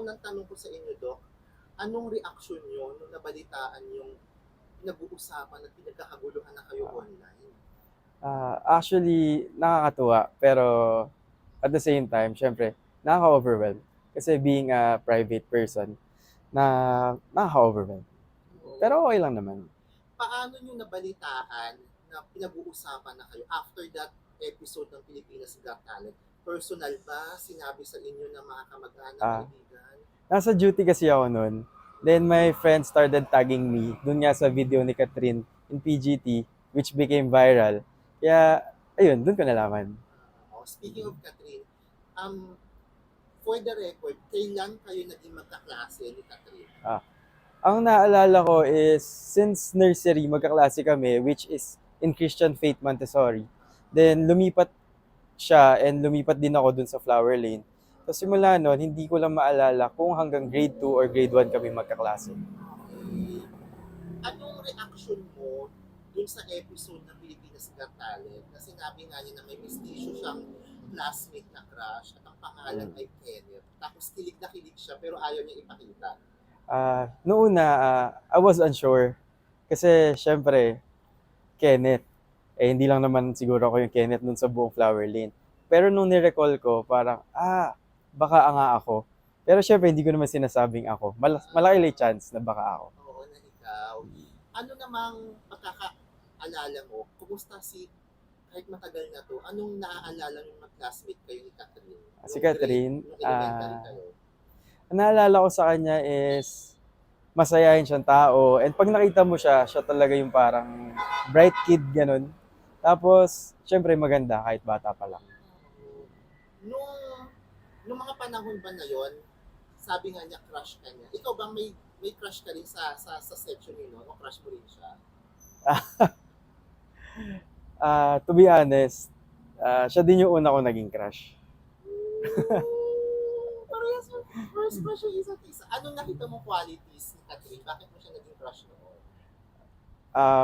unang tanong ko sa inyo, Doc, anong reaksyon niyo nung nabalitaan yung nag-uusapan at pinagkakaguluhan na kayo online? Actually, nakakatuwa, pero at the same time, syempre, nakaka-overwhelm. Kasi being a private person, nakaka-overwhelm. Oo. Pero okay lang naman. Paano niyo nabalitaan na pinag-uusapan na kayo after that episode ng Pilipinas Got Talent? Personal ba? Sinabi sa inyo ng mga kamag-anak, Ah, kaibigan? Nasa duty kasi ako noon. Then my friend started tagging me dun nga sa video ni Catherine in PGT, which became viral. Kaya, ayun, dun ko nalaman. Speaking of Catherine, for the record, kailan kayo naging magkaklase ni Catherine? Ah, ang naalala ko is, since nursery, magkaklase kami, which is in Christian Faith Montessori. Then, lumipat siya and lumipat din ako dun sa Flower Lane. So, simula nun, hindi ko lang maalala kung hanggang grade 2 or grade 1 kami magkaklase. Okay. Anong reaction mo dun sa episode ng Pilipinas Got Talent na sinabi nga niya na may mistisyo siyang classmate na crush at ang pangalan ay Kenneth. Tapos kilig na kilig siya pero ayaw niya ipakita. Noong una, I was unsure. Kasi, syempre, Kenneth. Hindi lang naman siguro ako yung Kenneth nun sa buong Flower Lane. Pero nung ni-recall ko, parang, baka nga ako. Pero syempre, hindi ko naman sinasabing ako. Malaki lang chance na baka ako. Oo, na ikaw. Ano namang pagkakaalala mo? Kumusta si kahit matagal na to, anong naaalala nung mag-classmate kayo ni Catherine? Si Nung grade, Catherine, nung elementary kayo? ang naalala ko sa kanya is masayahin siyang tao. And pag nakita mo siya, siya talaga yung parang bright kid, ganun. Tapos, syempre maganda kahit bata pa lang. Nung, nung mga panahon ba na yon, sabi nga niya crush ka niya. Ikaw bang may crush ka rin sa section niyo, no? O crush mo rin siya? To be honest, siya din yung una ko naging crush. Parehas mo, first crush yung isa't isa. Anong nakita mo qualities ni Catherine? Bakit mo siya naging crush noon?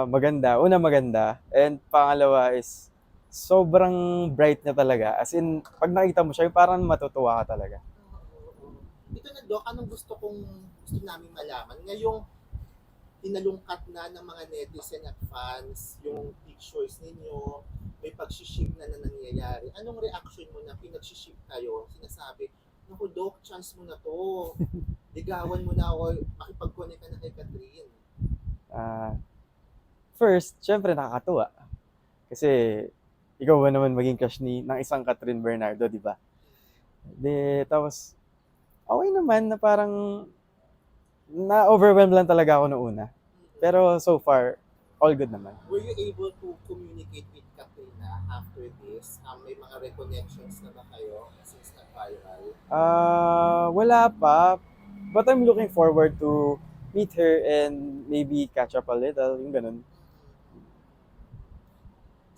Maganda. Una, maganda. And pangalawa is, sobrang bright niya talaga. As in, pag nakita mo siya, yung parang matutuwa ka talaga. Oo. Ito na, Doc, anong gusto namin malaman? Ngayong tinalungkat na ng mga netizen at fans yung pictures ninyo, may pagsiship na nangyayari. Anong reaction mo na pinagshiship kayo? Sinasabi, naku Doc, chance mo na to. Ligawan mo na ako, makipag-connect ka na kay Catherine. Ah, First, syempre nakakatuwa. Kasi, ikaw ba naman maging crush ng isang Catherine Bernardo, di ba? Tapos, okay naman na parang na-overwhelmed lang talaga ako noong una. Pero so far, all good naman. Were you able to communicate with Katrina after this? May mga reconnections na ba kayo since nag-viral? Wala pa. But I'm looking forward to meet her and maybe catch up a little, yung ganun.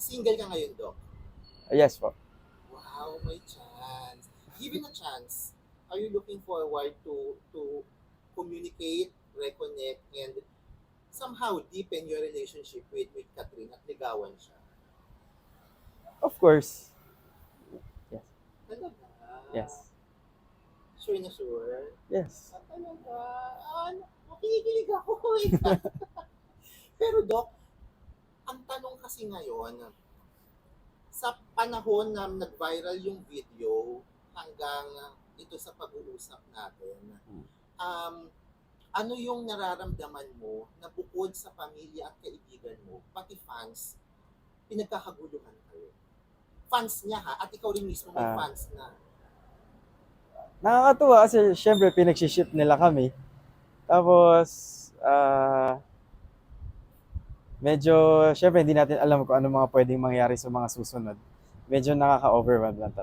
Single ka ngayon, Doc? Yes po. Wow, may chance. Given a chance, are you looking forward to communicate, reconnect, and somehow deepen your relationship with Catherine at ligawan siya? Of course. Yes. Talaga? Yes. Sure na sure? Yes. Talaga? Makikilig ako. Pero Doc, ang tanong kasi ngayon, sa panahon na nag-viral yung video hanggang ito sa pag-uusap natin, ano yung nararamdaman mo na bukod sa pamilya at kaibigan mo, pati fans, pinagkakaguluhan kayo? Fans niya ha, at ikaw rin mismo may fans na. Nakakatuwa kasi syempre pinag-ship nila kami. Tapos, medyo, syempre hindi natin alam kung ano mga pwedeng mangyari sa mga susunod. Medyo nakaka-overwhelm lang talaga.